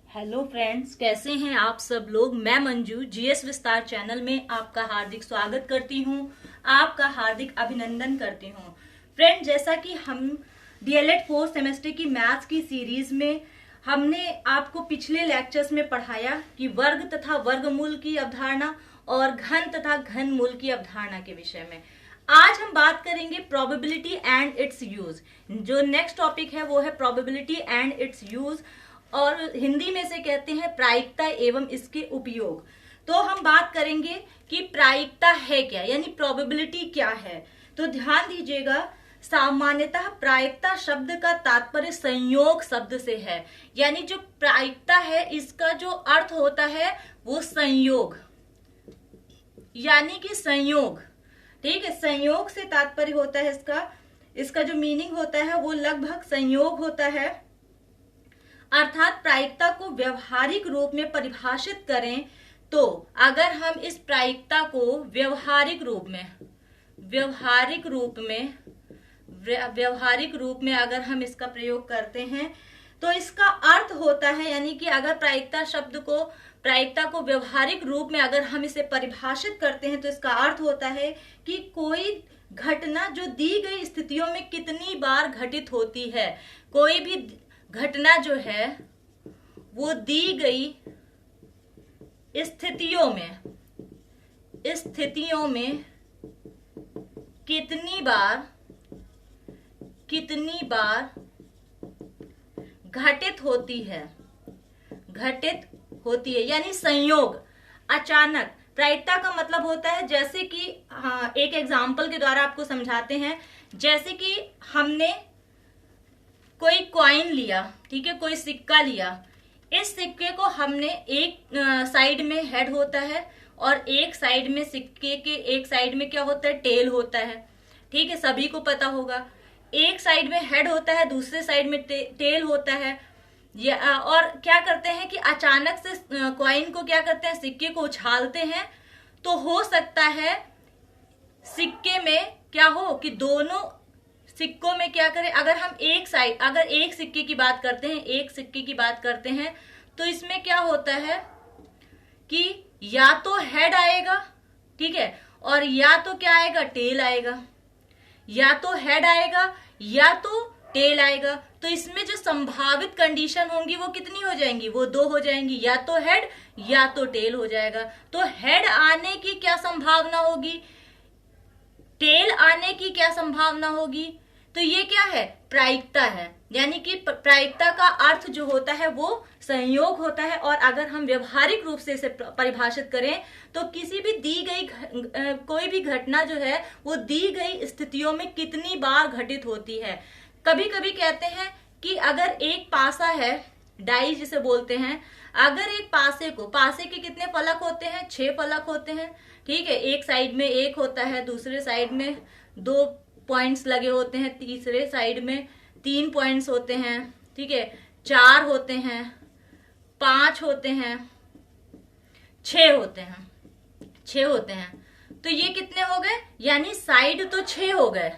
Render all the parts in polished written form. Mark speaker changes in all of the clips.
Speaker 1: Hello friends, कैसे हैं आप सब लोग। मैं मंजू जीएस विस्तार चैनल में आपका हार्दिक स्वागत करती हूं, आपका हार्दिक अभिनंदन करती हूं। फ्रेंड, जैसा कि हम डीएलएड 4th सेमेस्टर की मैथ्स की सीरीज में हमने आपको पिछले लेक्चर्स में पढ़ाया कि वर्ग तथा वर्गमूल की अवधारणा और घन तथा घनमूल की अवधारणा के विषय में आज हम बात करेंगे प्रोबेबिलिटी एंड इट्स यूज। जो नेक्स्ट टॉपिक है वो है प्रोबेबिलिटी एंड इट्स यूज, और हिंदी में से कहते हैं प्रायिकता एवं इसके उपयोग। तो हम बात करेंगे कि प्रायिकता है क्या, यानी प्रोबेबिलिटी क्या है। तो ध्यान दीजिएगा, सामान्यतः प्रायिकता शब्द का तात्पर्य संयोग शब्द से है। यानी जो प्रायिकता है इसका जो अर्थ होता है वो संयोग, यानी कि संयोग। ठीक है, संयोग से तात्पर्य होता है इसका जो मीनिंग होता है वो लगभग संयोग होता है। अर्थात प्रायिकता को व्यवहारिक रूप में परिभाषित करें तो अगर हम इस प्रायिकता को व्यवहारिक रूप में अगर हम इसका प्रयोग करते हैं तो इसका अर्थ होता है, यानी कि अगर प्रायिकता को व्यवहारिक रूप में अगर हम इसे परिभाषित करते हैं तो इसका अर्थ होता है कि कोई घटना जो दी गई स्थितियों में कितनी बार घटित होती है। कोई भी घटना जो है वो दी गई स्थितियों में कितनी बार घटित होती है, यानी संयोग। अचानक प्रायिकता का मतलब होता है, जैसे कि एक एग्जाम्पल के द्वारा आपको समझाते हैं। जैसे कि हमने कोई कॉइन लिया, ठीक है, कोई सिक्का लिया। इस सिक्के को हमने एक साइड में हेड होता है और एक साइड में सिक्के के एक साइड में क्या होता है, टेल होता है। ठीक है, सभी को पता होगा। एक साइड में हेड होता है, दूसरे साइड में टेल होता है। और क्या करते हैं कि अचानक से कॉइन को क्या करते हैं, सिक्के को उछालते हैं। तो हो सकता है सिक्के में क्या हो कि दोनों सिक्कों में क्या करें, अगर एक सिक्के की बात करते हैं तो इसमें क्या होता है कि या तो हेड आएगा, ठीक है, और या तो क्या आएगा, टेल आएगा। या तो हेड आएगा या तो टेल आएगा। तो इसमें जो संभावित कंडीशन होंगी वो कितनी हो जाएंगी, वो 2 हो जाएंगी, या तो हेड या तो टेल हो जाएगा। तो हेड आने की क्या संभावना होगी, टेल आने की क्या संभावना होगी। तो ये क्या है, प्रायिकता है। यानी कि प्रायिकता का अर्थ जो होता है वो संयोग होता है। और अगर हम व्यवहारिक रूप से इसे परिभाषित करें तो किसी भी दी गई कोई भी घटना जो है वो दी गई स्थितियों में कितनी बार घटित होती है। कभी कभी कहते हैं कि अगर एक पासा है, डाई जिसे बोलते हैं, अगर एक पासे के कितने फलक होते हैं, 6 फलक होते हैं। ठीक है, एक साइड में 1 होता है, दूसरे साइड में 2 पॉइंट्स लगे होते हैं, तीसरे साइड में 3 पॉइंट्स होते हैं। ठीक है, 4 होते हैं, 5 होते हैं, 6 होते हैं। तो ये कितने हो गए, यानी साइड तो 6 हो गए।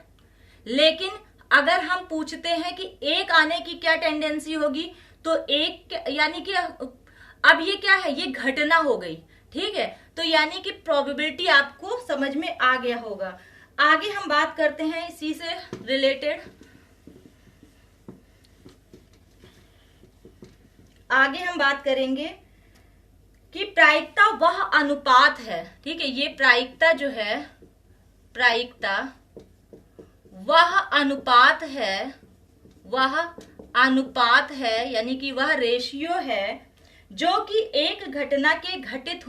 Speaker 1: लेकिन अगर हम पूछते हैं कि एक आने की क्या टेंडेंसी होगी, तो एक, यानी कि अब ये क्या है, ये घटना हो गई। ठीक है, तो यानी कि प्रोबेबिलिटी आपको समझ में आ गया होगा। आगे हम बात करते हैं इसी से रिलेटेड। आगे हम बात करेंगे कि प्रायिकता वह अनुपात है। ठीक है, ये प्रायिकता जो है, प्रायिकता वह अनुपात है, यानी कि वह रेशियो है जो कि एक घटना के घटित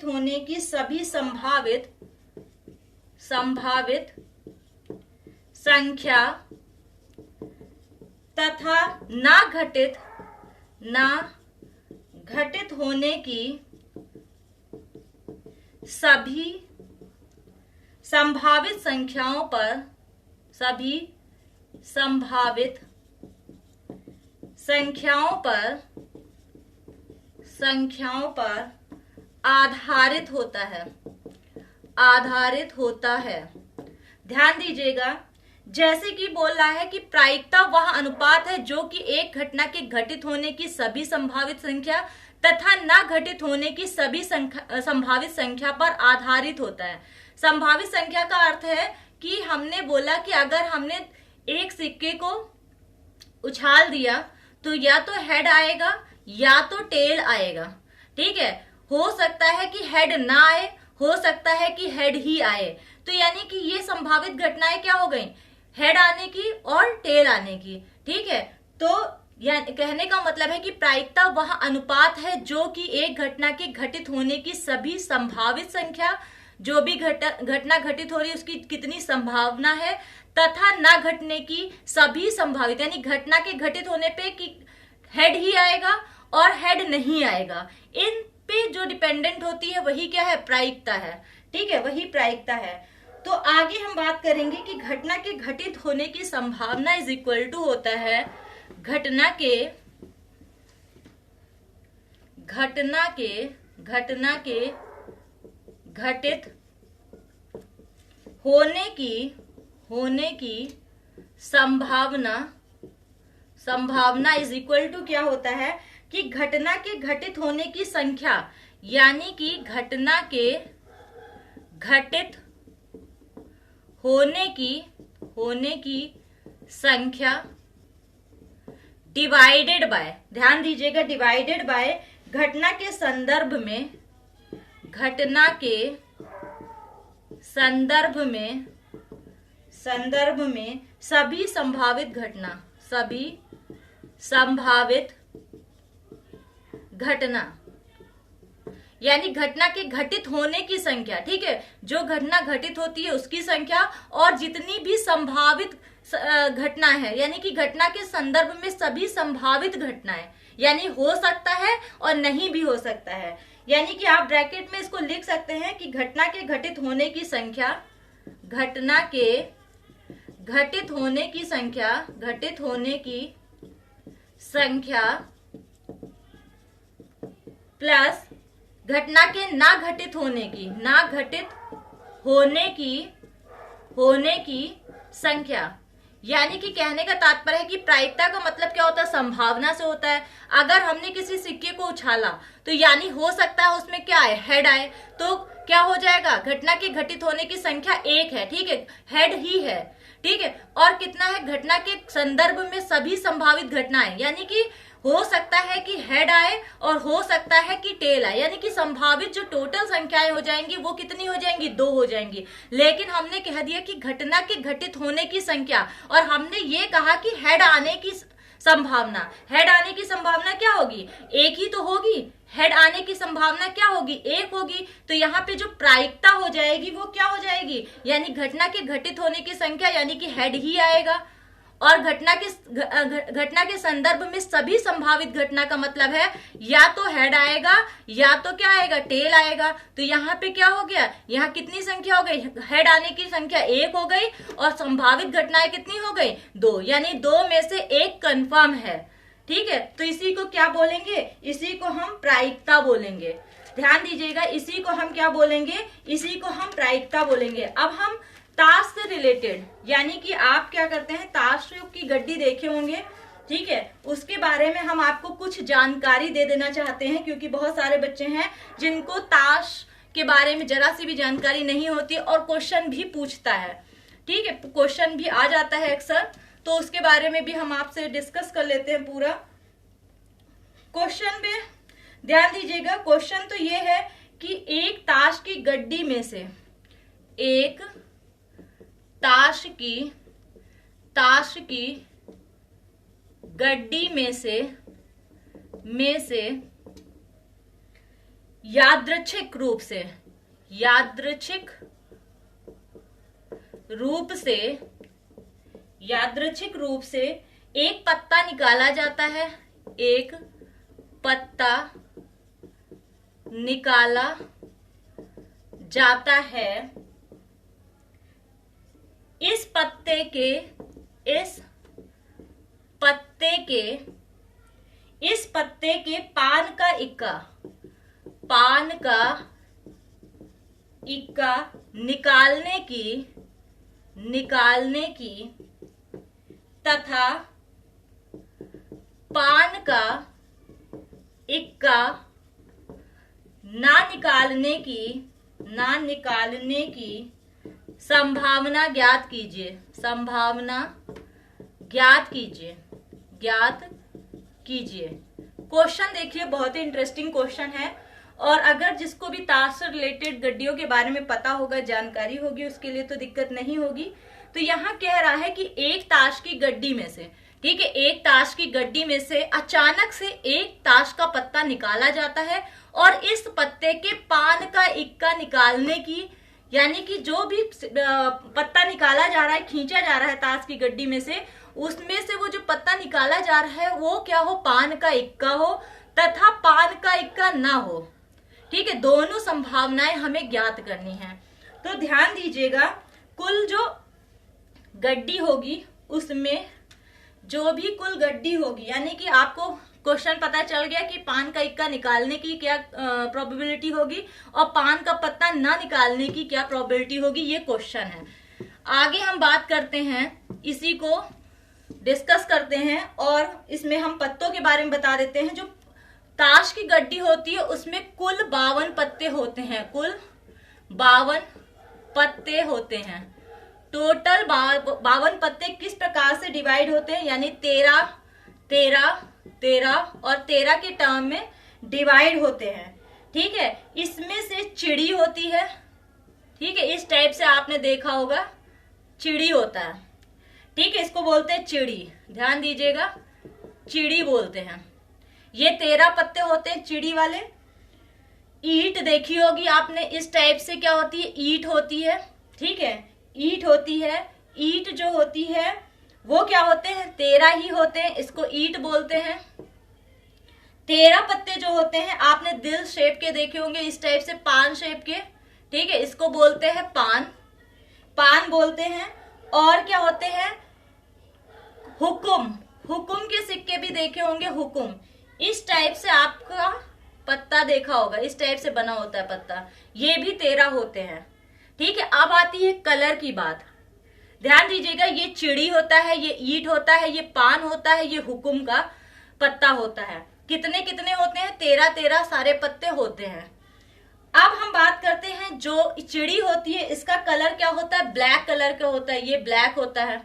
Speaker 1: होने की सभी संभावित संख्या तथा ना घटित होने की सभी संभावित संख्याओं पर संख्याओं पर आधारित होता है, आधारित होता है। ध्यान दीजिएगा, जैसे कि बोल रहा है कि प्रायिकता वह अनुपात है जो कि एक घटना के घटित होने की सभी संभावित संख्या तथा न घटित होने की सभी संभावित संख्या पर आधारित होता है। संभावित संख्या का अर्थ है कि हमने बोला कि अगर हमने एक सिक्के को उछाल दिया तो या तो हेड आएगा या तो टेल आएगा। ठीक है, हो सकता है कि हेड ना आए, हो सकता है कि हेड ही आए। तो यानी कि ये संभावित घटनाएं क्या हो गई, हेड आने की और टेल आने की। ठीक है, तो कहने का मतलब है कि प्रायिकता वह अनुपात है जो कि एक घटना के घटित होने की सभी संभावित संख्या, जो भी घटना घटित हो रही है उसकी कितनी संभावना है, तथा न घटने की सभी संभावित, यानी घटना के घटित होने पे कि हेड ही आएगा और हेड नहीं आएगा, इन पे जो डिपेंडेंट होती है वही क्या है, प्रायिकता है। ठीक है, वही प्रायिकता है। तो आगे हम बात करेंगे कि घटना के घटित होने की संभावना इज इक्वल टू होता है घटना के घटित होने की संभावना इज इक्वल टू क्या होता है कि घटना के घटित होने की संख्या, यानी कि घटना के घटित होने की संख्या डिवाइडेड बाय, ध्यान दीजिएगा, डिवाइडेड बाय घटना के संदर्भ में सभी संभावित घटना, यानी घटना के घटित होने की संख्या। ठीक है, जो घटना घटित होती है उसकी संख्या और जितनी भी संभावित घटना है, यानी कि घटना के संदर्भ में सभी संभावित घटनाएं, यानी हो सकता है और नहीं भी हो सकता है। यानी कि आप ब्रैकेट में इसको लिख सकते हैं कि घटना के घटित होने की संख्या, घटना के घटित होने की संख्या प्लस घटना के ना घटित होने की संख्या। यानी कि कहने का तात्पर्य है कि प्रायिकता का मतलब क्या होता है, संभावना से होता है। अगर हमने किसी सिक्के को उछाला तो यानी हो सकता है उसमें क्या आए, हेड आए, तो क्या हो जाएगा, घटना के घटित होने की संख्या 1 है। ठीक है, हेड ही है। ठीक है, और कितना है, घटना के संदर्भ में सभी संभावित घटनाएं, यानी कि हो सकता है कि हेड आए और हो सकता है कि टेल आए, यानी कि संभावित जो टोटल संख्याएं हो जाएंगी वो कितनी हो जाएंगी, 2 हो जाएंगी। लेकिन हमने कह दिया कि घटना के घटित होने की संख्या, और हमने ये कहा कि हेड आने की संभावना, हेड आने की संभावना क्या होगी, 1 ही तो होगी। हेड आने की संभावना क्या होगी, 1 होगी। तो यहाँ पे जो प्रायिकता हो जाएगी वो क्या हो जाएगी, यानी घटना के घटित होने की संख्या, यानी कि हेड ही आएगा। और घटना के संदर्भ में सभी संभावित घटना का मतलब है या तो हेड आएगा या तो क्या आएगा, टेल आएगा। तो यहाँ पे क्या हो गया, यहाँ कितनी संख्या हो गई, हेड आने की संख्या 1 हो गई और संभावित घटनाएं कितनी हो गई, 2, यानी 2 में से 1 कंफर्म है। ठीक है, तो इसी को क्या बोलेंगे, इसी को हम प्रायिकता बोलेंगे। ध्यान दीजिएगा, इसी को हम क्या बोलेंगे, इसी को हम प्रायिकता बोलेंगे। अब हम ताश से रिलेटेड, यानी कि आप क्या करते हैं, ताश की गड्डी देखे होंगे, ठीक है, उसके बारे में हम आपको कुछ जानकारी दे देना चाहते हैं, क्योंकि बहुत सारे बच्चे हैं जिनको ताश के बारे में जरा सी भी जानकारी नहीं होती और क्वेश्चन भी पूछता है। ठीक है, क्वेश्चन भी आ जाता है अक्सर, तो उसके बारे में भी हम आपसे डिस्कस कर लेते हैं पूरा। क्वेश्चन में ध्यान दीजिएगा, क्वेश्चन तो ये है कि एक ताश की गड्डी में से, एक ताश की गड्डी में से यादृच्छिक रूप से एक पत्ता निकाला जाता है, एक पत्ता निकाला जाता है। इस पत्ते के इस पत्ते के पान का इक्का निकालने की तथा पान का इक्का ना निकालने की संभावना ज्ञात कीजिए। क्वेश्चन देखिए, बहुत ही इंटरेस्टिंग क्वेश्चन है, और अगर जिसको भी ताश से रिलेटेड गड्डियों के बारे में पता होगा, जानकारी होगी, उसके लिए तो दिक्कत नहीं होगी। तो यहाँ कह रहा है कि एक ताश की गड्डी में से, ठीक है, एक ताश की गड्डी में से अचानक से एक ताश का पत्ता निकाला जाता है, और इस पत्ते के पान का इक्का निकालने की, यानी कि जो भी पत्ता निकाला जा रहा है, खींचा जा रहा है ताश की गड्डी में से, उसमें से वो जो पत्ता निकाला जा रहा है वो क्या हो, पान का इक्का हो तथा पान का इक्का ना हो। ठीक है, दोनों संभावनाएं हमें ज्ञात करनी है। तो ध्यान दीजिएगा, कुल जो गड्डी होगी उसमें जो भी कुल गड्डी होगी, यानी कि आपको क्वेश्चन पता चल गया कि पान का इक्का निकालने की क्या प्रोबेबिलिटी होगी और पान का पत्ता ना निकालने की क्या प्रोबेबिलिटी होगी, ये क्वेश्चन है। आगे हम बात करते हैं, इसी को डिस्कस करते हैं, और इसमें हम पत्तों के बारे में बता देते हैं। जो ताश की गड्डी होती है उसमें कुल 52 पत्ते होते हैं, कुल 52 पत्ते होते हैं। टोटल 52 पत्ते किस प्रकार से डिवाइड होते हैं, यानी 13 13 13 और 13 के टर्म में डिवाइड होते हैं। ठीक है, इसमें से चिड़ी होती है, ठीक है, इस टाइप से आपने देखा होगा, चिड़ी होता है। ठीक है, इसको बोलते हैं चिड़ी, ध्यान दीजिएगा, चिड़ी बोलते हैं। ये 13 पत्ते होते हैं चिड़ी वाले। ईंट देखी होगी आपने, इस टाइप से क्या होती है, ईंट होती है। ठीक है, ईंट होती है। ईंट जो होती है वो क्या होते हैं, 13 ही होते हैं, इसको ईंट बोलते हैं। 13 पत्ते जो होते हैं आपने दिल शेप के देखे होंगे, इस टाइप से पान शेप के। ठीक है, इसको बोलते हैं पान बोलते हैं। और क्या होते हैं, हुकुम के सिक्के भी देखे होंगे, हुकुम। इस टाइप से आपका पत्ता देखा होगा, इस टाइप से बना होता है पत्ता, ये भी 13 होते हैं। ठीक है, अब आती है कलर की बात। ध्यान दीजिएगा, ये चिड़ी होता है, ये ईंट होता है, ये पान होता है, ये हुकुम का पत्ता होता है। कितने कितने होते हैं, 13 13 सारे पत्ते होते हैं। अब हम बात करते हैं, जो चिड़ी होती है इसका कलर क्या होता है, ब्लैक कलर का होता है, ये ब्लैक होता है।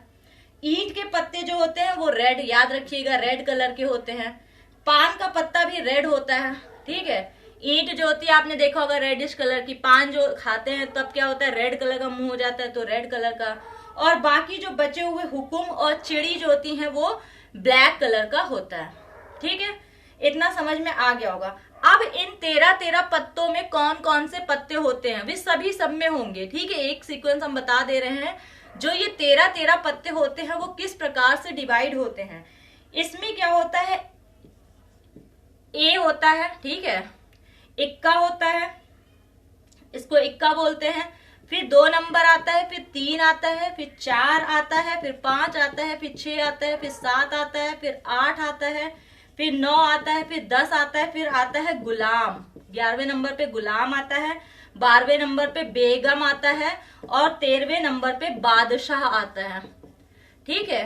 Speaker 1: ईंट के पत्ते जो होते हैं वो रेड, याद रखिएगा, रेड कलर के होते हैं। पान का पत्ता भी रेड होता है। ठीक है, ईंट जो होती है आपने देखा होगा रेडिश कलर की, पान जो खाते हैं तब क्या होता है, रेड कलर का मुंह हो जाता है, तो रेड कलर का। और बाकी जो बचे हुए हुकुम और चिड़ी जो होती हैं वो ब्लैक कलर का होता है। ठीक है, इतना समझ में आ गया होगा। अब इन 13 13 पत्तों में कौन कौन से पत्ते होते हैं, वे सभी सब में होंगे। ठीक है, एक सीक्वेंस हम बता दे रहे हैं। जो ये 13 13 पत्ते होते हैं वो किस प्रकार से डिवाइड होते हैं। इसमें क्या होता है, ए होता है, ठीक है, इक्का होता है, इसको इक्का बोलते हैं। फिर 2 नंबर आता है, फिर 3 आता है, फिर 4 आता है, फिर 5 आता है, फिर 6 आता है, फिर 7 आता है, फिर 8 आता है, फिर 9 आता है, फिर 10 आता है, फिर आता है गुलाम। 11वें नंबर पे गुलाम आता है, 12वें नंबर पे बेगम आता है, और 13वें नंबर पे बादशाह आता है। ठीक है,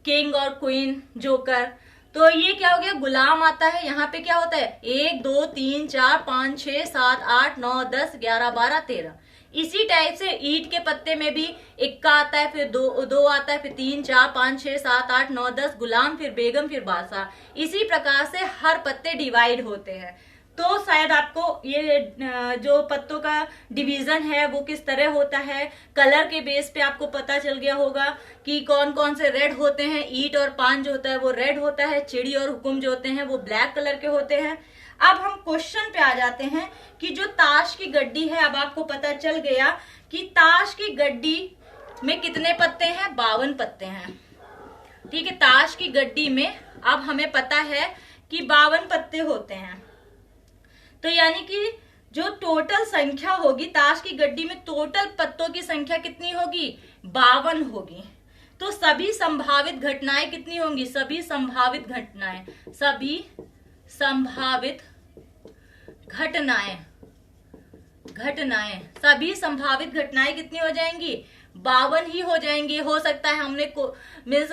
Speaker 1: किंग और क्वीन, जोकर। तो ये क्या हो गया, गुलाम आता है। यहाँ पे क्या होता है, 1 2 3 4 5 6 7 8 9 10 11 12 13। इसी टाइप से ईंट के पत्ते में भी इक्का आता है, फिर दो आता है, फिर 3 4 5 6 7 8 9 10 गुलाम, फिर बेगम, फिर बादशाह। इसी प्रकार से हर पत्ते डिवाइड होते हैं। तो शायद आपको ये जो पत्तों का डिवीजन है वो किस तरह होता है, कलर के बेस पे आपको पता चल गया होगा कि कौन कौन से रेड होते हैं। ईंट और पान जो होता है वो रेड होता है, चिड़ी और हुकुम जो होते हैं वो ब्लैक कलर के होते हैं। अब हम क्वेश्चन पे आ जाते हैं कि जो ताश की गड्डी है, अब आपको पता चल गया कि ताश की गड्डी में कितने पत्ते हैं, 52 पत्ते हैं। ठीक है, ताश की गड्डी में अब हमें पता है कि 52 पत्ते होते हैं। तो यानी कि जो टोटल संख्या होगी ताश की गड्डी में, टोटल पत्तों की संख्या कितनी होगी, 52 होगी। तो सभी संभावित घटनाएं कितनी होंगी, सभी संभावित घटनाएं, सभी संभावित घटनाएं सभी संभावित घटनाएं कितनी हो जाएंगी, 52 ही हो जाएंगी। हो सकता है हमने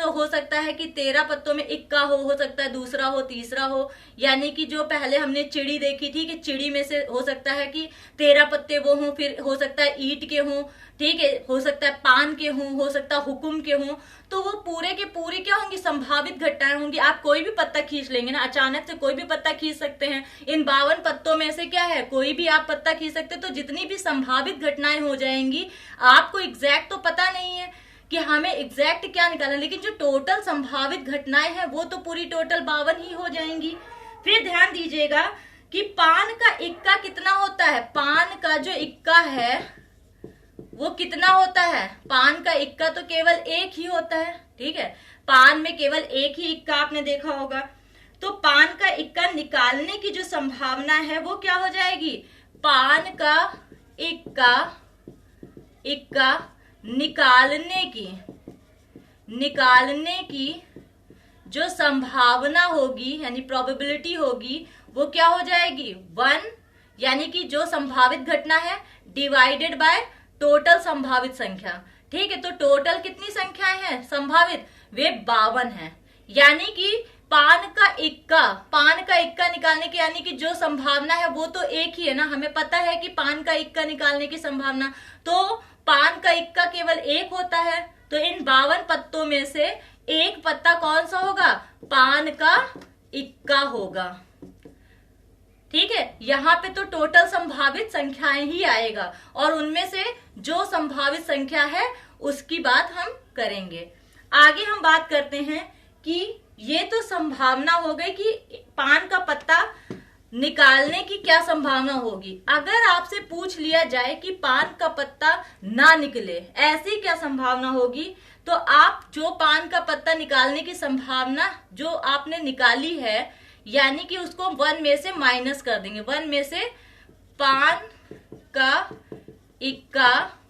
Speaker 1: हो सकता है कि 13 पत्तों में इक्का हो सकता है दूसरा हो, तीसरा हो, यानी कि जो पहले हमने चिड़ी देखी थी कि चिड़ी में से हो सकता है कि 13 पत्ते वो हों, फिर हो सकता है ईंट के हों, ठीक है, हो सकता है पान के हों, हो सकता है हुकुम के हों, तो वो पूरे के पूरे क्या होंगी, संभावित घटनाएं होंगी। आप कोई भी पत्ता खींच लेंगे ना, अचानक से कोई भी पत्ता खींच सकते हैं। इन 52 पत्तों में से क्या है, कोई भी आप पत्ता खींच सकते, तो जितनी भी संभावित घटनाएं हो जाएंगी। आपको एग्जैक्ट तो पता नहीं है कि हमें एग्जैक्ट क्या निकालना, लेकिन जो टोटल संभावित घटनाएं हैं वो तो पूरी टोटल 52 ही हो जाएंगी। फिर ध्यान दीजिएगा कि पान का इक्का कितना होता है, पान का जो इक्का है वो कितना होता है, पान का इक्का तो केवल एक ही होता है, ठीक है, पान में केवल एक ही इक्का आपने देखा होगा। तो पान का इक्का निकालने की जो संभावना है वो क्या हो जाएगी, पान का इक्का निकालने की जो संभावना होगी यानी प्रोबेबिलिटी होगी वो क्या हो जाएगी, 1, यानी कि जो संभावित घटना है डिवाइडेड बाय टोटल संभावित संख्या। ठीक है, तो टोटल कितनी संख्याएं हैं संभावित, वे 52 हैं। यानी कि पान का इक्का निकालने की यानी कि जो संभावना है वो तो एक ही है ना, हमें पता है कि पान का इक्का निकालने की संभावना, तो पान का इक्का केवल एक होता है। तो इन 52 पत्तों में से एक पत्ता कौन सा होगा, पान का इक्का होगा। ठीक है, यहाँ पे तो टोटल संभावित संख्याएं ही आएगा और उनमें से जो संभावित संख्या है उसकी बात हम करेंगे। आगे हम बात करते हैं कि ये तो संभावना हो गई कि पान का पत्ता निकालने की क्या संभावना होगी। अगर आपसे पूछ लिया जाए कि पान का पत्ता ना निकले, ऐसी क्या संभावना होगी, तो आप जो पान का पत्ता निकालने की संभावना जो आपने निकाली है यानी कि उसको 1 में से माइनस कर देंगे। 1 में से पान का इक्का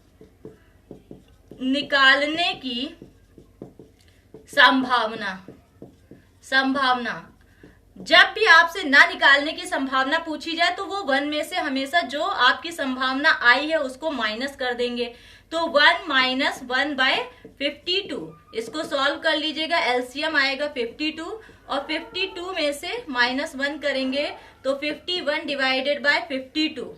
Speaker 1: निकालने की संभावना जब भी आपसे ना निकालने की संभावना पूछी जाए तो वो 1 में से हमेशा जो आपकी संभावना आई है उसको माइनस कर देंगे। तो 1 माइनस 1/52, इसको सॉल्व कर लीजिएगा, एलसीएम आएगा 52 और 52 में से -1 करेंगे तो 51 डिवाइडेड बाय 52।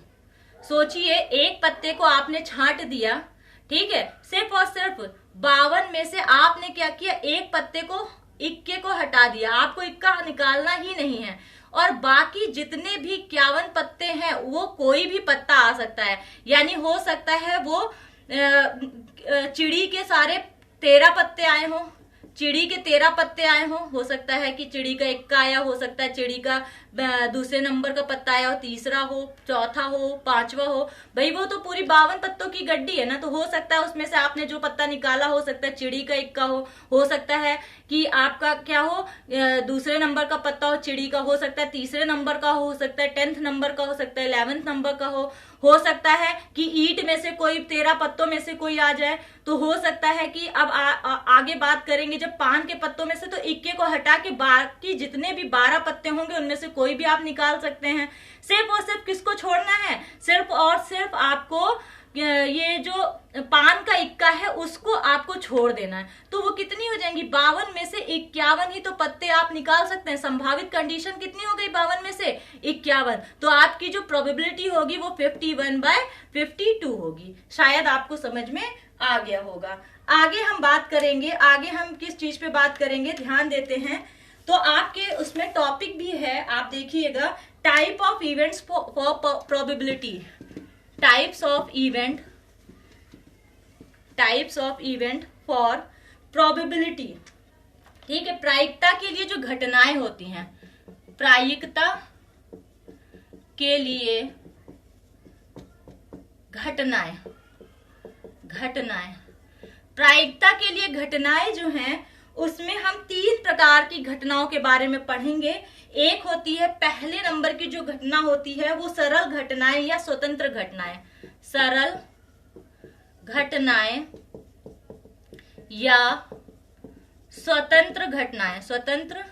Speaker 1: सोचिए एक पत्ते को आपने छांट दिया, ठीक है, सिर्फ और सिर्फ 52 में से आपने क्या किया, एक पत्ते को इक्के को हटा दिया, आपको इक्का निकालना ही नहीं है और बाकी जितने भी 51 पत्ते हैं वो कोई भी पत्ता आ सकता है। यानी हो सकता है वो चिड़ी के सारे 13 पत्ते आए हों, चिड़ी के 13 पत्ते आए हों, हो सकता है कि चिड़ी का इक्का आया, हो सकता है चिड़ी का दूसरे नंबर का पत्ता आया हो, तीसरा हो, चौथा हो, पांचवा हो, भाई वो तो पूरी 52 पत्तों की गड्डी है ना। तो हो सकता है उसमें से आपने जो पत्ता निकाला हो सकता है चिड़ी का इक्का हो सकता है कि आपका क्या हो, दूसरे नंबर का पत्ता हो चिड़ी का, हो सकता है तीसरे नंबर का हो सकता है 10th नंबर का हो सकता है 11th नंबर का हो सकता है कि ईंट में से कोई 13 पत्तों में से कोई आ जाए, तो हो सकता है कि अब आगे बात करेंगे जब पान के पत्तों में से, तो इक्के को हटा के बाकी जितने भी 12 पत्ते होंगे उनमें से कोई भी आप निकाल सकते हैं। सिर्फ और सिर्फ किसको छोड़ना है, सिर्फ और सिर्फ आपको ये जो पान का इक्का है उसको आपको छोड़ देना है। तो वो कितनी हो जाएंगी, 52 में से 51 ही तो पत्ते आप निकाल सकते हैं। संभावित कंडीशन कितनी हो गई, 52 में से 51, तो आपकी जो प्रोबेबिलिटी होगी वो 51/52 होगी। शायद आपको समझ में आ गया होगा। आगे हम बात करेंगे, आगे हम किस चीज पे बात करेंगे, ध्यान देते हैं। तो आपके उसमें टॉपिक भी है, आप देखिएगा, type of events for probability, types of event for probability. ठीक है, प्रायिकता के लिए जो घटनाएं होती हैं, प्रायिकता के लिए घटनाएं, प्रायिकता के लिए घटनाएं जो हैं उसमें हम 3 प्रकार की घटनाओं के बारे में पढ़ेंगे। एक होती है, पहले नंबर की जो घटना होती है वो सरल घटनाएं या स्वतंत्र घटनाएं, सरल घटनाएं या स्वतंत्र घटनाएं, स्वतंत्र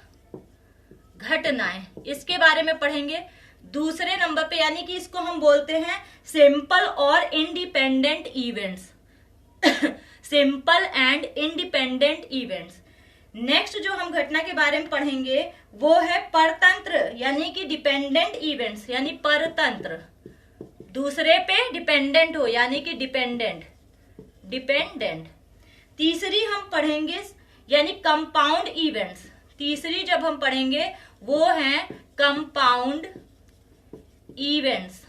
Speaker 1: घटनाएं, इसके बारे में पढ़ेंगे दूसरे नंबर पे, यानी कि इसको हम बोलते हैं सिंपल और independent events. Simple and independent events. Next जो हम घटना के बारे में पढ़ेंगे वो है परतंत्र, यानी कि डिपेंडेंट इवेंट्स, यानी परतंत्र, दूसरे पे डिपेंडेंट हो, यानी कि डिपेंडेंट, डिपेंडेंट। तीसरी हम पढ़ेंगे यानी कंपाउंड इवेंट्स। तीसरी जब हम पढ़ेंगे वो है कंपाउंड इवेंट्स।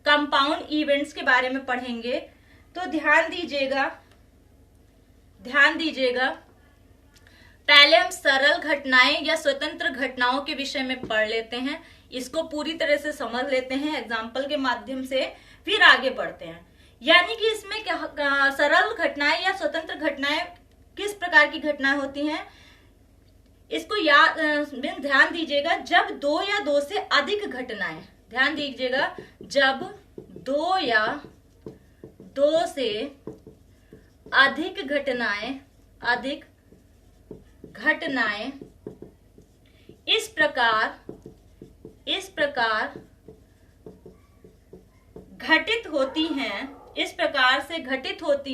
Speaker 1: कंपाउंड इवेंट्स के बारे में पढ़ेंगे तो ध्यान दीजिएगा, ध्यान दीजिएगा। पहले हम सरल घटनाएं या स्वतंत्र घटनाओं के विषय में पढ़ लेते हैं, इसको पूरी तरह से समझ लेते हैं एग्जाम्पल के माध्यम से, फिर आगे बढ़ते हैं। यानी कि इसमें क्या सरल घटनाएं या स्वतंत्र घटनाएं किस प्रकार की घटनाएं होती हैं, इसको याद ध्यान दीजिएगा। जब दो या दो से अधिक घटनाएं, ध्यान दीजिएगा, जब दो या दो से अधिक घटनाएं, अधिक घटनाएं इस प्रकार घटित होती हैं, इस प्रकार से घटित होती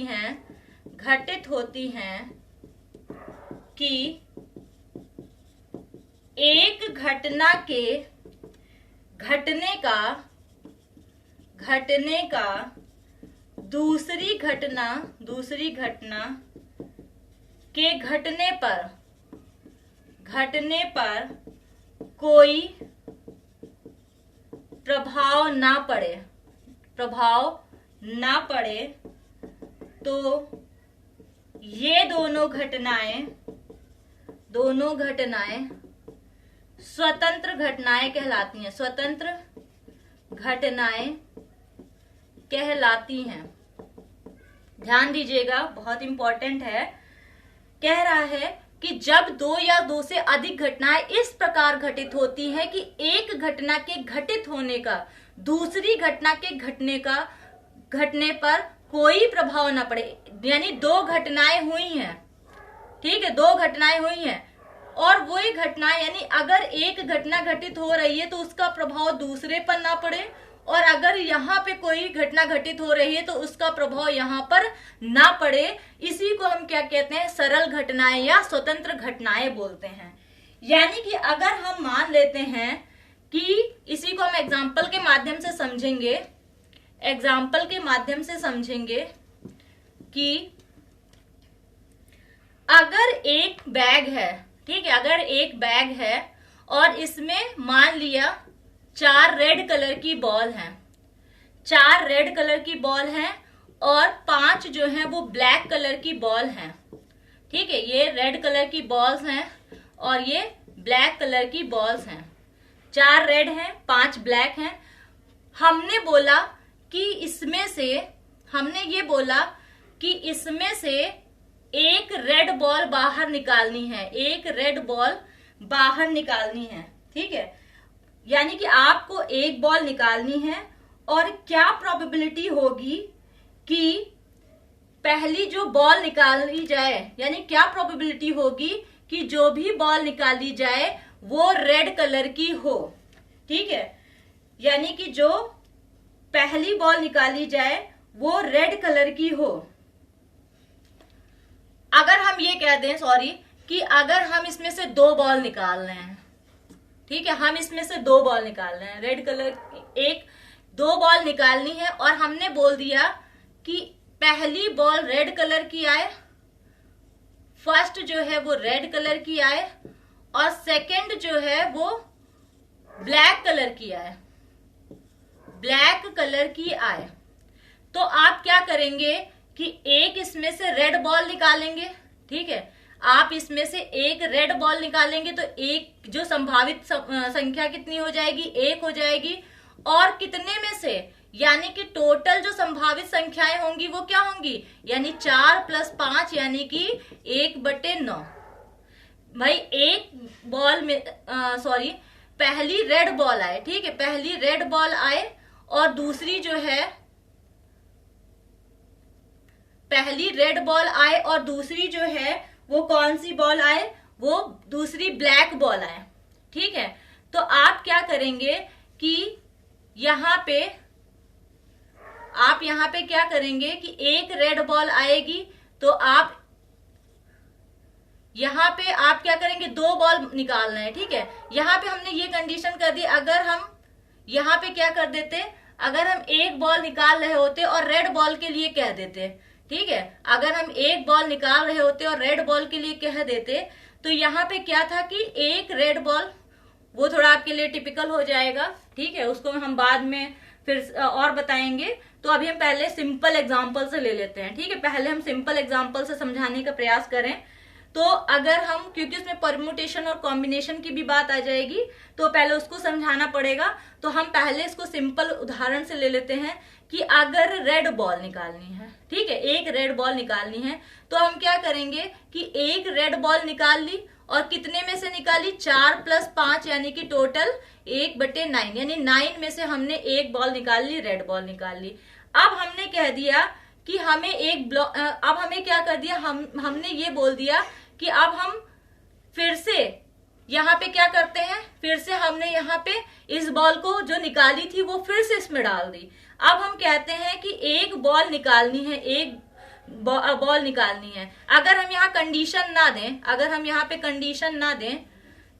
Speaker 1: हैं कि एक घटना के घटने का दूसरी घटना के घटने पर कोई प्रभाव ना पड़े, तो ये दोनों घटनाएं स्वतंत्र घटनाएं कहलाती हैं, स्वतंत्र घटनाएं कहलाती हैं। ध्यान दीजिएगा, बहुत इंपॉर्टेंट है। कह रहा है कि जब दो या दो से अधिक घटनाएं इस प्रकार घटित होती हैं कि एक घटना के घटित होने का दूसरी घटना के घटने पर कोई प्रभाव न पड़े, यानी दो घटनाएं हुई हैं, ठीक है, दो घटनाएं हुई हैं और वही घटना, यानी अगर एक घटना घटित हो रही है तो उसका प्रभाव दूसरे पर ना पड़े, और अगर यहाँ पे कोई घटना घटित हो रही है तो उसका प्रभाव यहाँ पर ना पड़े, इसी को हम क्या कहते हैं, सरल घटनाएं या स्वतंत्र घटनाएं बोलते हैं। यानी कि अगर हम मान लेते हैं कि इसी को हम एग्जाम्पल के माध्यम से समझेंगे, एग्जाम्पल के माध्यम से समझेंगे कि अगर एक बैग है, ठीक है, अगर एक बैग है और इसमें मान लिया 4 रेड कलर की बॉल हैं, 4 रेड कलर की बॉल हैं और 5 जो हैं वो ब्लैक कलर की बॉल हैं, ठीक है, ये रेड कलर की बॉल्स हैं और ये ब्लैक कलर की बॉल्स हैं। 4 रेड हैं, 5 ब्लैक हैं। हमने बोला कि इसमें से एक रेड बॉल बाहर निकालनी है, एक रेड बॉल बाहर निकालनी है, ठीक है, यानी कि आपको एक बॉल निकालनी है और क्या प्रोबेबिलिटी होगी कि पहली जो बॉल निकाली जाए, यानी क्या प्रोबेबिलिटी होगी कि जो भी बॉल निकाली जाए वो रेड कलर की हो, ठीक है, यानी कि जो पहली बॉल निकाली जाए वो रेड कलर की हो। अगर हम ये कह दें, सॉरी, कि अगर हम इसमें से 2 बॉल निकाल रहे हैं, ठीक है, हम इसमें से 2 बॉल निकाल रहे हैं, रेड कलर, 2 बॉल निकालनी है और हमने बोल दिया कि पहली बॉल रेड कलर की आए, फर्स्ट जो है वो रेड कलर की आए और सेकंड जो है वो ब्लैक कलर की आए, ब्लैक कलर की आए, तो आप क्या करेंगे कि एक इसमें से रेड बॉल निकालेंगे, ठीक है, आप इसमें से एक रेड बॉल निकालेंगे तो एक जो संभावित संख्या कितनी हो जाएगी, 1 हो जाएगी, और कितने में से, यानी कि टोटल जो संभावित संख्याएं होंगी वो क्या होंगी, यानी 4 + 5 यानी कि 1/9। भाई एक बॉल में सॉरी पहली रेड बॉल आए, ठीक है, पहली रेड बॉल आए और दूसरी जो है, पहली रेड बॉल आए और दूसरी जो है वो कौन सी बॉल आए, वो दूसरी ब्लैक बॉल आए। ठीक है, तो आप क्या करेंगे कि यहाँ पे क्या करेंगे कि एक रेड बॉल आएगी, तो आप यहाँ पे आप क्या करेंगे, 2 बॉल निकालना है। ठीक है, यहाँ पे हमने ये कंडीशन कर दी, अगर हम यहाँ पे क्या कर देते, अगर हम एक बॉल निकाल रहे होते और रेड बॉल के लिए कह देते, ठीक है, अगर हम एक बॉल निकाल रहे होते और रेड बॉल के लिए कह देते, तो यहाँ पे क्या था कि एक रेड बॉल, वो थोड़ा आपके लिए टिपिकल हो जाएगा। ठीक है, उसको हम बाद में फिर और बताएंगे। तो अभी हम पहले सिंपल एग्जाम्पल से ले लेते हैं। ठीक है, पहले हम सिंपल एग्जाम्पल से समझाने का प्रयास करें। तो अगर हम, क्योंकि उसमें परम्यूटेशन और कॉम्बिनेशन की भी बात आ जाएगी, तो पहले उसको समझाना पड़ेगा। तो हम पहले इसको सिंपल उदाहरण से ले लेते हैं कि अगर रेड बॉल निकालनी है, ठीक है, एक रेड बॉल निकालनी है, तो हम क्या करेंगे कि एक रेड बॉल निकाल ली, और कितने में से निकाली, 4 + 5 यानी कि टोटल 1/9, यानी 9 में से हमने एक बॉल निकाल ली, रेड बॉल निकाल ली। अब हमने कह दिया कि हमें अब हमें क्या कर दिया, हमने ये बोल दिया कि अब हम फिर से यहाँ पे क्या करते हैं, फिर से हमने यहाँ पे इस बॉल को जो निकाली थी वो फिर से इसमें डाल दी। अब हम कहते हैं कि एक बॉल निकालनी है, एक बॉल निकालनी है। अगर हम यहाँ कंडीशन ना दें, अगर हम यहाँ पे कंडीशन ना दें,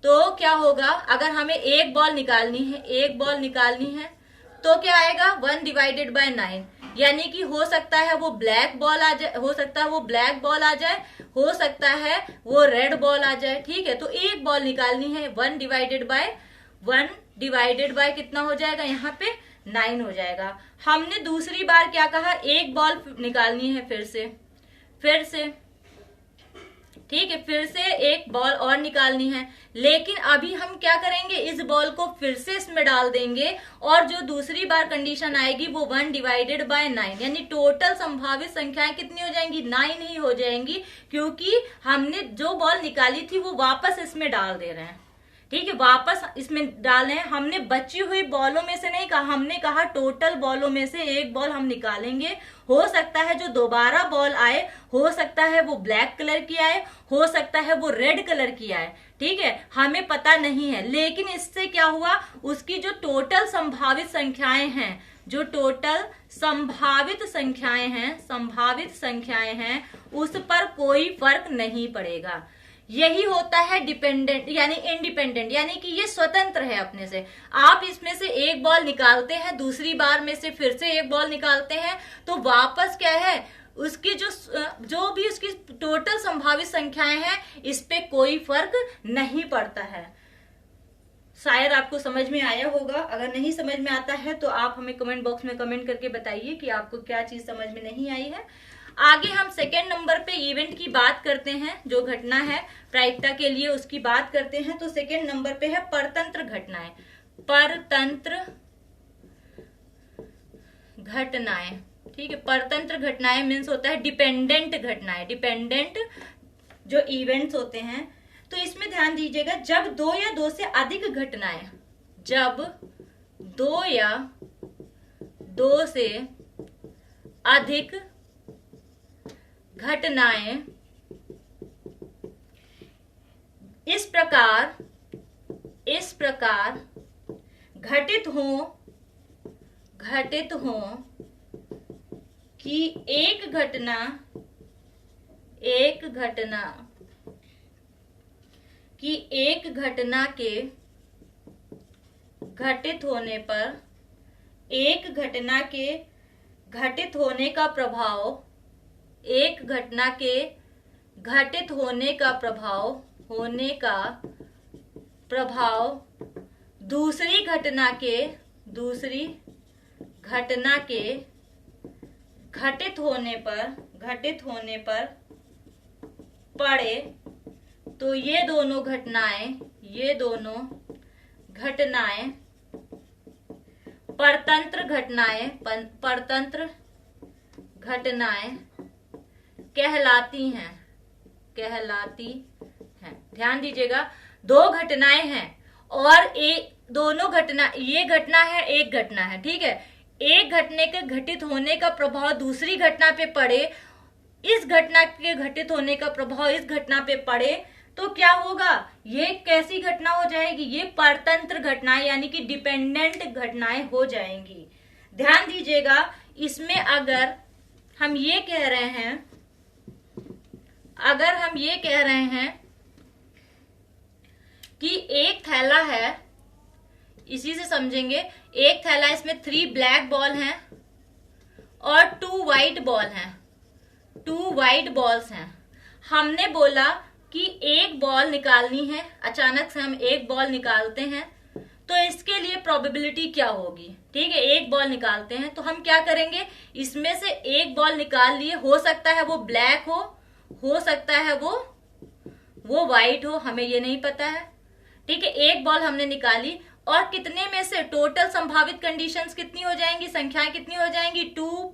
Speaker 1: तो क्या होगा, अगर हमें एक बॉल निकालनी है, एक बॉल निकालनी है, तो क्या आएगा, 1/9, यानी कि हो सकता है वो ब्लैक बॉल आ जाए, हो सकता है वो ब्लैक बॉल आ जाए, हो सकता है वो रेड बॉल आ जाए। ठीक है, तो एक बॉल निकालनी है, 1/1 कितना हो जाएगा, यहाँ पे 9 हो जाएगा। हमने दूसरी बार क्या कहा, एक बॉल निकालनी है फिर से, ठीक है, फिर से एक बॉल और निकालनी है, लेकिन अभी हम क्या करेंगे, इस बॉल को फिर से इसमें डाल देंगे, और जो दूसरी बार कंडीशन आएगी वो 1/9, यानी टोटल संभावित संख्याएं कितनी हो जाएंगी, 9 ही हो जाएंगी, क्योंकि हमने जो बॉल निकाली थी वो वापस इसमें डाल दे रहे हैं। ठीक है, वापस इसमें डालें, हमने बची हुई बॉलों में से नहीं कहा, हमने कहा टोटल बॉलों में से एक बॉल हम निकालेंगे। हो सकता है जो दोबारा बॉल आए, हो सकता है वो ब्लैक कलर की आए, हो सकता है वो रेड कलर की आए। ठीक है, हमें पता नहीं है, लेकिन इससे क्या हुआ, उसकी जो टोटल संभावित संख्याएं हैं, जो टोटल संभावित संख्याएं हैं, उस पर कोई फर्क नहीं पड़ेगा। यही होता है डिपेंडेंट यानी इंडिपेंडेंट, यानी कि ये स्वतंत्र है अपने से। आप इसमें से एक बॉल निकालते हैं, दूसरी बार में से फिर से एक बॉल निकालते हैं, तो वापस क्या है, उसकी जो भी उसकी टोटल संभावित संख्याएं हैं, इस पे कोई फर्क नहीं पड़ता है। शायद आपको समझ में आया होगा। अगर नहीं समझ में आता है तो आप हमें कमेंट बॉक्स में कमेंट करके बताइए कि आपको क्या चीज समझ में नहीं आई है। आगे हम सेकेंड नंबर पे इवेंट की बात करते हैं, जो घटना है प्रायिकता के लिए उसकी बात करते हैं। तो सेकेंड नंबर पे है परतंत्र घटनाएं। परतंत्र घटनाएं, ठीक है, परतंत्र घटनाएं मीन्स होता है डिपेंडेंट घटनाएं, डिपेंडेंट जो इवेंट्स होते हैं। तो इसमें ध्यान दीजिएगा, जब 2 या 2 से अधिक घटनाएं, जब 2 या 2 से अधिक घटनाएं इस प्रकार घटित हो कि एक घटना के घटित होने पर, एक घटना के घटित होने का प्रभाव, एक घटना के घटित होने का प्रभाव दूसरी घटना के घटित होने पर पड़े, तो ये दोनों घटनाएं परतंत्र घटनाएं कहलाती हैं। ध्यान दीजिएगा, 2 घटनाएं हैं और दोनों घटना, ये घटना है, एक घटना है, ठीक है, एक घटने के घटित होने का प्रभाव दूसरी घटना पे पड़े, इस घटना के घटित होने का प्रभाव इस घटना पे पड़े तो क्या होगा, ये कैसी घटना हो जाएगी, ये परतंत्र घटनाएं यानी कि डिपेंडेंट घटनाएं हो जाएंगी। ध्यान दीजिएगा, इसमें अगर हम ये कह रहे हैं कि एक थैला है, इसी से समझेंगे, एक थैला, इसमें 3 ब्लैक बॉल हैं और 2 वाइट बॉल हैं, 2 वाइट बॉल्स हैं। हमने बोला कि एक बॉल निकालनी है, अचानक से हम एक बॉल निकालते हैं, तो इसके लिए प्रोबेबिलिटी क्या होगी, ठीक है, एक बॉल निकालते हैं तो हम क्या करेंगे, इसमें से एक बॉल निकाल लिए, हो सकता है वो ब्लैक हो सकता है वो वाइट हो, हमें ये नहीं पता है, ठीक है। एक बॉल हमने निकाली और कितने में से टोटल संभावित कंडीशंस कितनी हो जाएंगी, संख्याएं कितनी हो जाएंगी, 2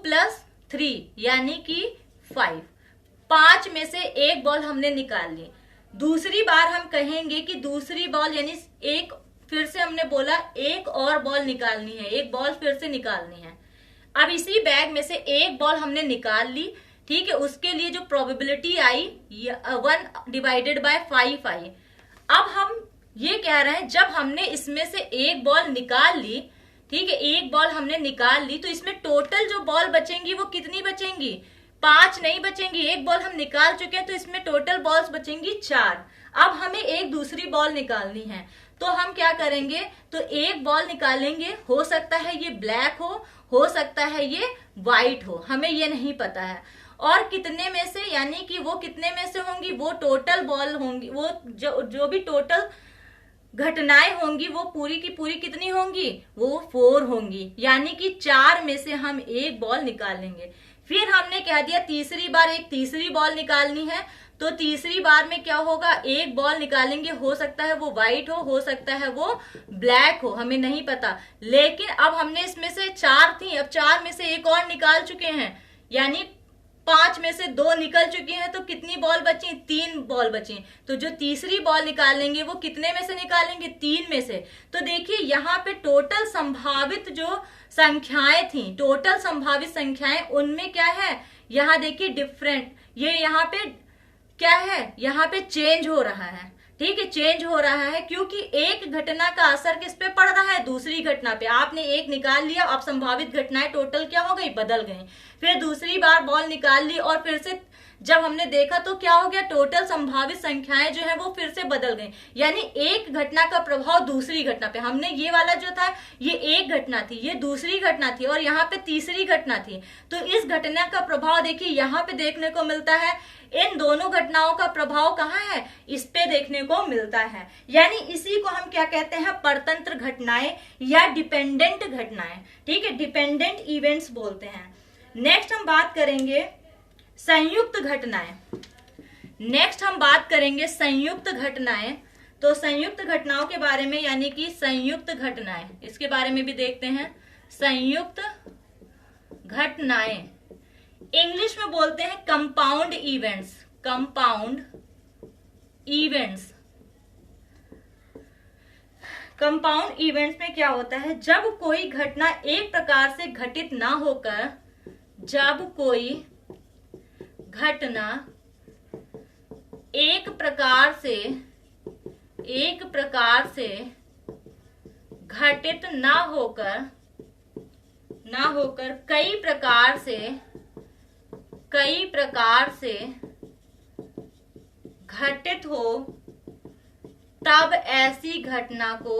Speaker 1: प्लस 3 यानी कि 5। 5 में से एक बॉल हमने निकाल ली। दूसरी बार हम कहेंगे कि दूसरी बॉल यानी एक, फिर से हमने बोला एक और बॉल निकालनी है, एक बॉल फिर से निकालनी है। अब इसी बैग में से एक बॉल हमने निकाल ली, ठीक है, उसके लिए जो प्रोबेबिलिटी आई 1/5 आई। अब हम ये कह रहे हैं जब हमने इसमें से एक बॉल निकाल ली, ठीक है, एक बॉल हमने निकाल ली, तो इसमें टोटल जो बॉल बचेंगी वो कितनी बचेंगी, 5 नहीं बचेंगी। एक बॉल हम निकाल चुके हैं तो इसमें टोटल बॉल्स बचेंगी 4। अब हमें एक दूसरी बॉल निकालनी है, तो हम क्या करेंगे, तो एक बॉल निकालेंगे, हो सकता है ये ब्लैक हो सकता है ये व्हाइट हो, हमें ये नहीं पता है। और कितने में से, यानी कि वो कितने में से होंगी, वो टोटल बॉल होंगी, वो जो भी टोटल घटनाएं होंगी वो पूरी की पूरी कितनी होंगी, वो 4 होंगी, यानी कि 4 में से हम एक बॉल निकालेंगे। फिर हमने कह दिया तीसरी बार एक तीसरी बॉल निकालनी है, तो तीसरी बार में क्या होगा, एक बॉल निकालेंगे, हो सकता है वो व्हाइट हो सकता है वो ब्लैक हो, हमें नहीं पता। लेकिन अब हमने इसमें से 4 थी, अब 4 में से एक और निकाल चुके हैं, यानी 5 में से 2 निकल चुकी हैं, तो कितनी बॉल बची, 3 बॉल बची। तो जो तीसरी बॉल निकालेंगे वो कितने में से निकालेंगे, 3 में से। तो देखिए यहाँ पे टोटल संभावित जो संख्याएं थी, टोटल संभावित संख्याएं, उनमें क्या है, यहाँ देखिए डिफरेंट, ये यहाँ पे क्या है, यहाँ पे चेंज हो रहा है, ठीक है, चेंज हो रहा है, क्योंकि एक घटना का असर किस पे पड़ रहा है, दूसरी घटना पे। आपने एक निकाल लिया, अब संभावित घटनाएं टोटल क्या हो गई, बदल गई। फिर दूसरी बार बॉल निकाल ली और फिर से जब हमने देखा तो क्या हो गया, टोटल संभावित संख्याएं जो है वो फिर से बदल गई, यानी एक घटना का प्रभाव दूसरी घटना पे। हमने ये वाला जो था ये एक घटना थी, ये दूसरी घटना थी और यहाँ पे तीसरी घटना थी। तो इस घटना का प्रभाव देखिए यहाँ पे देखने को मिलता है, इन दोनों घटनाओं का प्रभाव कहाँ है, इस पे देखने को मिलता है। यानी इसी को हम क्या कहते हैं, परतंत्र घटनाएं या डिपेंडेंट घटनाएं, ठीक है, डिपेंडेंट इवेंट्स बोलते हैं। नेक्स्ट हम बात करेंगे संयुक्त घटनाएं। नेक्स्ट हम बात करेंगे संयुक्त घटनाएं। तो संयुक्त घटनाओं के बारे में, यानी कि संयुक्त घटनाएं, इसके बारे में भी देखते हैं। संयुक्त घटनाएं इंग्लिश में बोलते हैं compound events, compound events. Compound events में क्या होता है, जब कोई घटना एक प्रकार से घटित ना होकर, जब कोई घटना एक प्रकार से घटित ना होकर कई प्रकार से घटित हो, तब ऐसी घटना को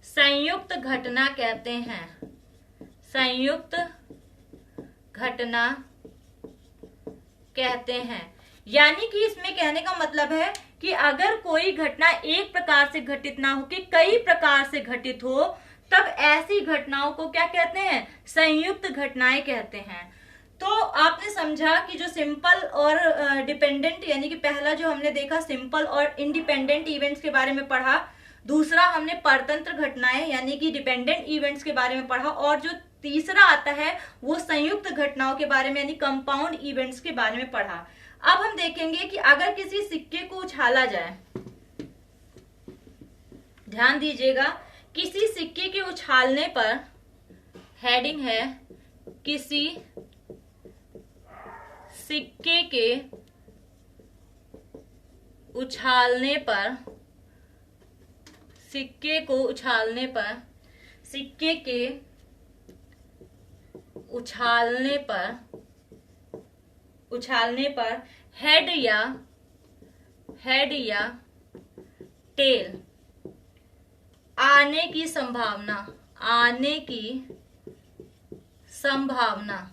Speaker 1: संयुक्त घटना कहते हैं। संयुक्त घटना कहते हैं। यानी कि इसमें कहने का मतलब है कि अगर कोई घटना एक प्रकार से घटित ना हो कि कई प्रकार से घटित हो, तब ऐसी घटनाओं को क्या कहते हैं, संयुक्त घटनाएं कहते हैं। तो आपने समझा कि जो सिंपल और डिपेंडेंट, यानी कि पहला जो हमने देखा सिंपल और इंडिपेंडेंट इवेंट्स के बारे में पढ़ा, दूसरा हमने परतंत्र घटनाएं यानी कि डिपेंडेंट इवेंट्स के बारे में पढ़ा, और जो तीसरा आता है वो संयुक्त घटनाओं के बारे में यानी कंपाउंड इवेंट्स के बारे में पढ़ा। अब हम देखेंगे कि अगर किसी सिक्के को उछाला जाए, ध्यान दीजिएगा, किसी सिक्के के उछालने पर हेडिंग है किसी सिक्के के उछालने पर, सिक्के को उछालने पर, सिक्के के उछालने पर, उछालने पर हेड या टेल आने की संभावना, आने की संभावना,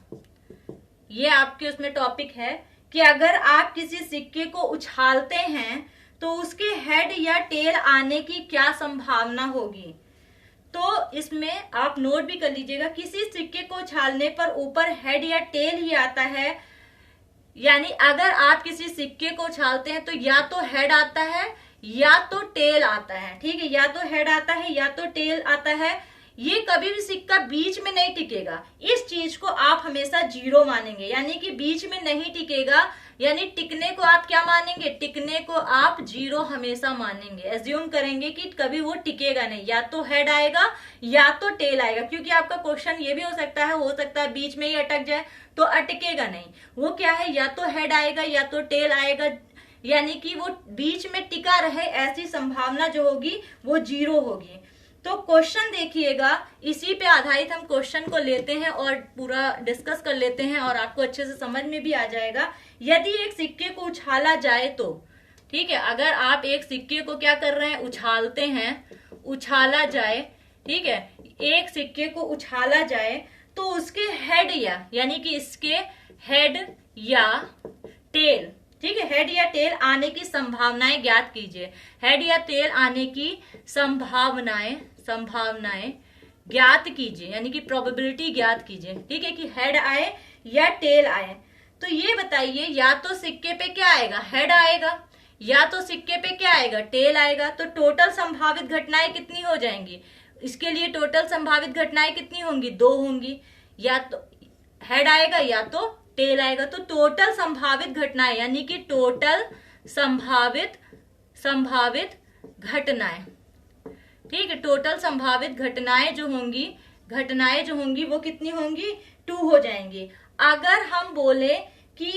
Speaker 1: ये आपके उसमें टॉपिक है कि अगर आप किसी सिक्के को उछालते हैं तो उसके हेड या टेल आने की क्या संभावना होगी। तो इसमें आप नोट भी कर लीजिएगा, किसी सिक्के को उछालने पर ऊपर हेड या टेल ही आता है, यानी अगर आप किसी सिक्के को उछालते हैं तो या तो हेड आता है या तो टेल आता है। ठीक है, या तो हेड आता है या तो टेल आता है। ये कभी भी सिक्का बीच में नहीं टिकेगा, इस चीज को आप हमेशा जीरो मानेंगे, यानी कि बीच में नहीं टिकेगा, यानी टिकने को आप क्या मानेंगे, टिकने को आप जीरो हमेशा मानेंगे, एज्यूम करेंगे कि कभी वो टिकेगा नहीं, या तो हेड आएगा या तो टेल आएगा। क्योंकि आपका क्वेश्चन ये भी हो सकता है बीच में ही अटक जाए, तो अटकेगा नहीं, वो क्या है, या तो हेड आएगा या तो टेल आएगा, यानी कि वो बीच में टिका रहे, ऐसी संभावना जो होगी वो जीरो होगी। तो क्वेश्चन देखिएगा, इसी पे आधारित हम क्वेश्चन को लेते हैं और पूरा डिस्कस कर लेते हैं और आपको अच्छे से समझ में भी आ जाएगा। यदि एक सिक्के को उछाला जाए तो, ठीक है, अगर आप एक सिक्के को क्या कर रहे हैं, उछालते हैं, उछाला जाए, ठीक है, एक सिक्के को उछाला जाए तो उसके हेड यानी कि इसके हेड या टेल, ठीक है, हेड या टेल आने की संभावनाएं ज्ञात कीजिए। हेड या टेल आने की संभावनाएं ज्ञात कीजिए, यानी कि प्रोबेबिलिटी ज्ञात कीजिए। ठीक है, कि हेड आए या टेल आए। तो ये बताइए, या तो सिक्के पे क्या आएगा, हेड आएगा, या तो सिक्के पे क्या आएगा, टेल आएगा। तो टोटल संभावित घटनाएं कितनी हो जाएंगी, इसके लिए टोटल संभावित घटनाएं कितनी होंगी, 2 होंगी, या तो हेड आएगा या तो टेल आएगा। तो टोटल संभावित घटनाएं, यानी कि टोटल संभावित घटनाएं, ठीक है, टोटल संभावित घटनाएं जो होंगी वो कितनी होंगी, 2 हो जाएंगी। अगर हम बोले कि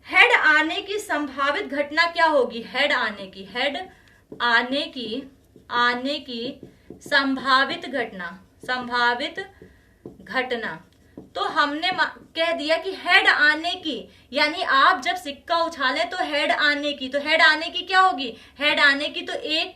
Speaker 1: हेड आने की संभावित घटना क्या होगी, हेड आने की संभावित घटना, तो हमने कह दिया कि हेड आने की, यानी आप जब सिक्का उछालें तो हेड आने की, तो हेड आने की क्या होगी, हेड आने की तो 1,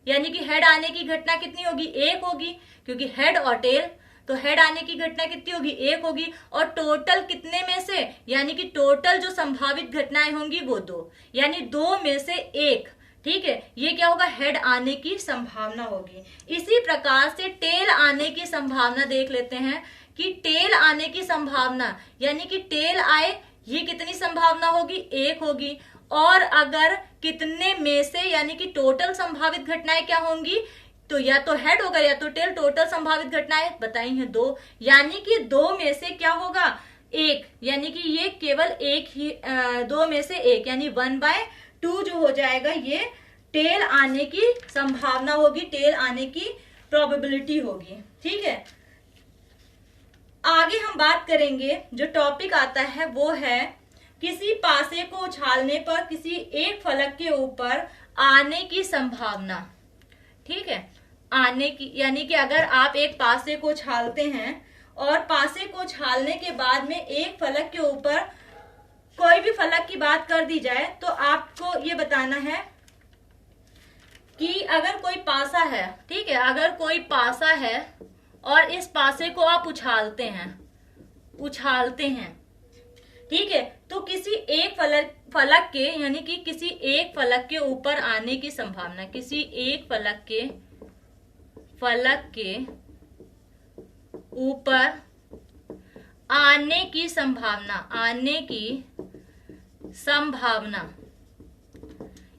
Speaker 1: यानी कि हेड आने की घटना कितनी होगी, 1 होगी, क्योंकि हेड और टेल, तो हेड आने की घटना कितनी होगी, 1 होगी। और टोटल कितने में से, यानी कि टोटल जो संभावित घटनाएं होंगी वो 2, यानी 2 में से 1, ठीक है, ये क्या होगा, हेड आने की संभावना होगी। इसी प्रकार से टेल आने की संभावना देख लेते हैं कि टेल आने की संभावना, यानी कि टेल आए, ये कितनी संभावना होगी, 1 होगी। और अगर कितने में से, यानी कि टोटल संभावित घटनाएं क्या होंगी, तो या तो हेड होगा या तो टेल। टोटल संभावित घटनाएं बताई हैं 2, यानी कि 2 में से क्या होगा, 1, यानी कि ये केवल 1 ही, 2 में से 1, यानी 1/2 जो हो जाएगा, ये टेल आने की संभावना होगी, टेल आने की प्रोबेबिलिटी होगी। ठीक है, आगे हम बात करेंगे, जो टॉपिक आता है वो है किसी पासे को उछालने पर किसी एक फलक के ऊपर आने की संभावना। ठीक है, आने की, यानी कि अगर आप एक पासे को उछालते हैं और पासे को उछालने के बाद में एक फलक के ऊपर कोई भी फलक की बात कर दी जाए, तो आपको ये बताना है कि अगर कोई पासा है, ठीक है, अगर कोई पासा है और इस पासे को आप उछालते हैं, ठीक है, तो किसी एक फलक के, यानी कि किसी एक फलक के ऊपर आने की संभावना, किसी एक फलक के ऊपर आने की संभावना,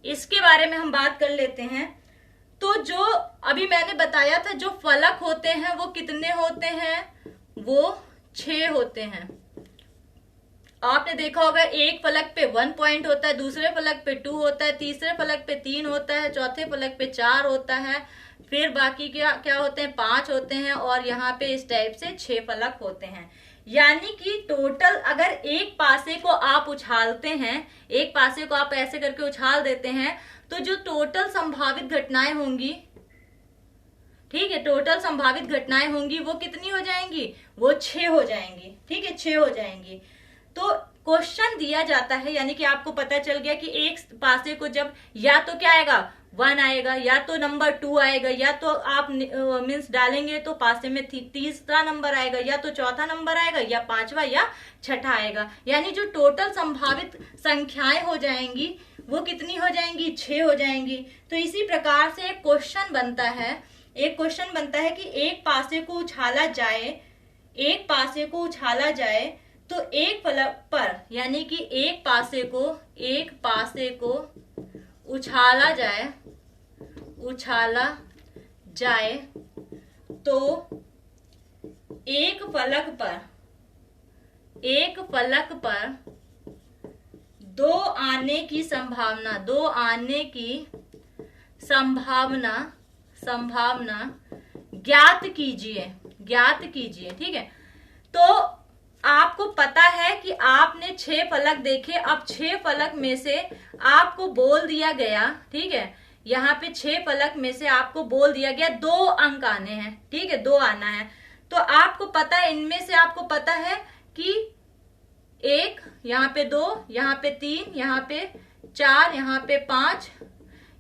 Speaker 1: इसके बारे में हम बात कर लेते हैं। तो जो अभी मैंने बताया था, जो फलक होते हैं वो कितने होते हैं, वो 6 होते हैं। आपने देखा होगा एक फलक पे 1 पॉइंट होता है, दूसरे फलक पे 2 होता है, तीसरे फलक पे 3 होता है, चौथे फलक पे 4 होता है, फिर बाकी क्या क्या होते हैं 5 होते हैं, और यहाँ पे इस टाइप से 6 फलक होते हैं। यानी कि टोटल अगर एक पासे को आप उछालते हैं, एक पासे को आप ऐसे करके उछाल देते हैं, तो जो टोटल संभावित घटनाएं होंगी, ठीक है, टोटल संभावित घटनाएं होंगी वो कितनी हो जाएंगी, वो 6 हो जाएंगी। ठीक है, 6 हो जाएंगी। तो क्वेश्चन दिया जाता है, यानी कि आपको पता चल गया कि एक पासे को जब या तो क्या आएगा 1 आएगा, या तो नंबर 2 आएगा, या तो आप मीन्स डालेंगे तो पासे में तीसरा नंबर आएगा, या तो चौथा नंबर आएगा, या पांचवा या छठा आएगा। यानी जो टोटल संभावित संख्याएं हो जाएंगी वो कितनी हो जाएंगी, 6 हो जाएंगी। तो इसी प्रकार से एक क्वेश्चन बनता है कि एक पासे को उछाला जाए तो एक फलक पर, यानी कि एक पासे को उछाला जाए तो एक फलक पर 2 आने की संभावना ज्ञात कीजिए। ठीक है, तो आपको पता है कि आपने 6 फलक देखे। अब 6 फलक में से आपको बोल दिया गया, ठीक है, यहाँ पे 6 फलक में से आपको बोल दिया गया 2 अंक आने हैं। ठीक है, 2 आना है। तो आपको पता है, इनमें से आपको पता है कि 1, यहाँ पे 2, यहाँ पे 3, यहाँ पे 4, यहाँ पे 5,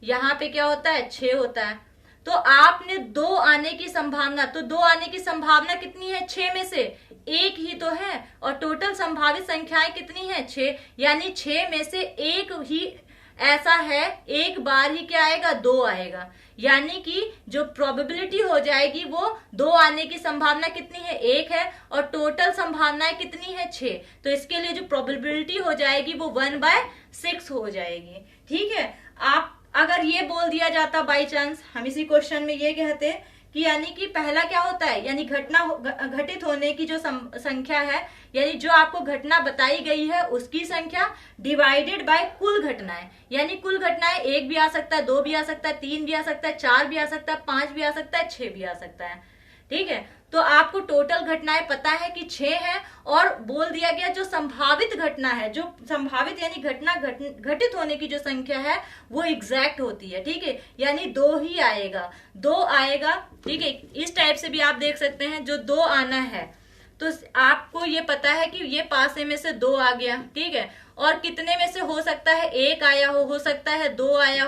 Speaker 1: यहाँ पे क्या होता है 6 होता है। तो आपने 2 आने की संभावना, तो 2 आने की संभावना कितनी है, 6 में से 1 ही तो है, और टोटल संभावित संख्याएं कितनी है 6, यानी 6 में से 1 ही ऐसा है, एक बार ही क्या आएगा 2 आएगा। यानी कि जो प्रोबेबिलिटी हो जाएगी वो 2 आने की संभावना कितनी है 1 है, और टोटल संभावनाएं कितनी है 6। तो इसके लिए जो प्रोबेबिलिटी हो जाएगी वो 1/6 हो जाएगी। ठीक है, आप अगर ये बोल दिया जाता बाय चांस, हम इसी क्वेश्चन में ये कहते हैं कि यानी कि पहला क्या होता है, यानी घटित होने की जो संख्या है, यानी जो आपको घटना बताई गई है उसकी संख्या डिवाइडेड बाय कुल घटनाएं, यानी कुल घटनाएं 1 भी आ सकता है, 2 भी आ सकता है, 3 भी आ सकता है, 4 भी आ सकता है, 5 भी आ सकता है, 6 भी आ सकता है। ठीक है, तो आपको टोटल घटनाएं पता है कि 6 है, और बोल दिया गया जो संभावित घटना है, जो संभावित यानी घटना घटित होने की जो संख्या है वो एग्जैक्ट होती है। ठीक है, यानी 2 ही आएगा, 2 आएगा। ठीक है, इस टाइप से भी आप देख सकते हैं, जो 2 आना है तो आपको ये पता है कि ये पासे में से 2 आ गया। ठीक है, और कितने में से हो सकता है 1 आया हो सकता है 2 आया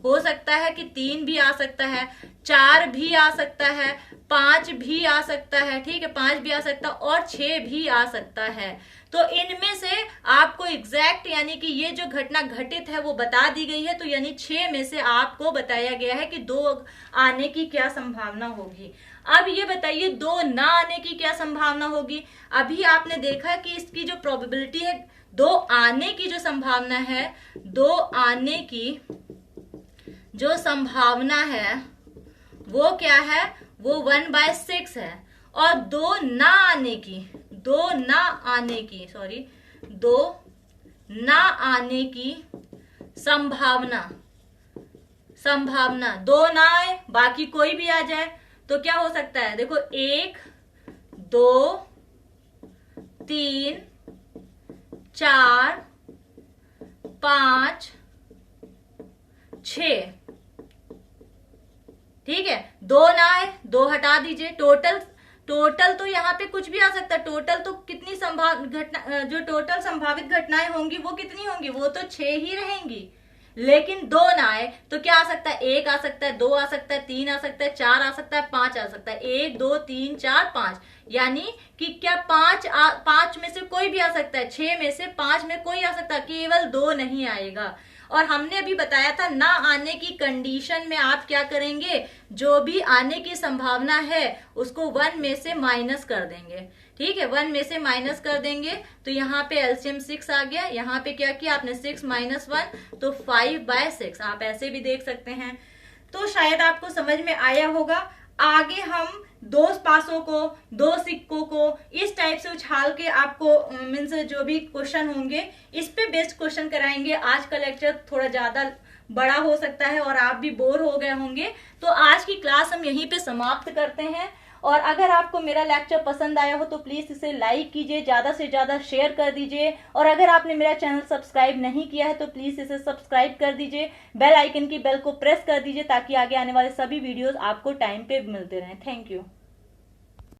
Speaker 1: हो सकता है कि 3 भी आ सकता है, 4 भी आ सकता है, 5 भी आ सकता है। ठीक है, 5 भी आ सकता है, और 6 भी आ सकता है। तो इनमें से आपको एग्जैक्ट यानी कि ये जो घटना घटित है वो बता दी गई है। तो यानी 6 में से आपको बताया गया है कि 2 आने की क्या संभावना होगी। अब ये बताइए 2 ना आने की क्या संभावना होगी। अभी आपने देखा कि इसकी जो प्रोबेबिलिटी है, 2 आने की जो संभावना है, 2 आने की जो संभावना है वो क्या है, वो 1/6 है। और 2 ना आने की संभावना 2 ना आए, बाकी कोई भी आ जाए तो क्या हो सकता है, देखो 1, 2, 3, 4, 5, 6। ठीक है, 2 ना आए, 2 हटा दीजिए। टोटल तो यहाँ पे कुछ भी आ सकता है। टोटल तो कितनी जो टोटल संभावित घटनाएं होंगी वो कितनी होंगी, वो तो 6 ही रहेंगी। लेकिन 2 ना आए तो क्या आ सकता है, 1 आ सकता है, 2 आ सकता है, 3 आ सकता है, 4 आ सकता है, 5 आ सकता है। 1, 2, 3, 4, 5, यानी कि क्या 5 में से कोई भी आ सकता है, 6 में से 5 में कोई आ सकता है, केवल 2 नहीं आएगा। और हमने अभी बताया था ना आने की कंडीशन में आप क्या करेंगे, जो भी आने की संभावना है उसको 1 में से माइनस कर देंगे। ठीक है, 1 में से माइनस कर देंगे तो यहाँ पे एलसीएम 6 आ गया। यहाँ पे क्या किया आपने, 6 - 1 तो 5/6। आप ऐसे भी देख सकते हैं। तो शायद आपको समझ में आया होगा। आगे हम दो पासों को, दो सिक्कों को इस टाइप से उछाल के आपको मीन्स जो भी क्वेश्चन होंगे इस पे बेस्ड क्वेश्चन कराएंगे। आज का लेक्चर थोड़ा ज्यादा बड़ा हो सकता है और आप भी बोर हो गए होंगे, तो आज की क्लास हम यहीं पे समाप्त करते हैं। और अगर आपको मेरा लेक्चर पसंद आया हो तो प्लीज इसे लाइक कीजिए, ज्यादा से ज्यादा शेयर कर दीजिए, और अगर आपने मेरा चैनल सब्सक्राइब नहीं किया है तो प्लीज इसे सब्सक्राइब कर दीजिए, बेल आइकन की बेल को प्रेस कर दीजिए ताकि आगे आने वाले सभी वीडियोस आपको टाइम पे मिलते रहें। Thank you.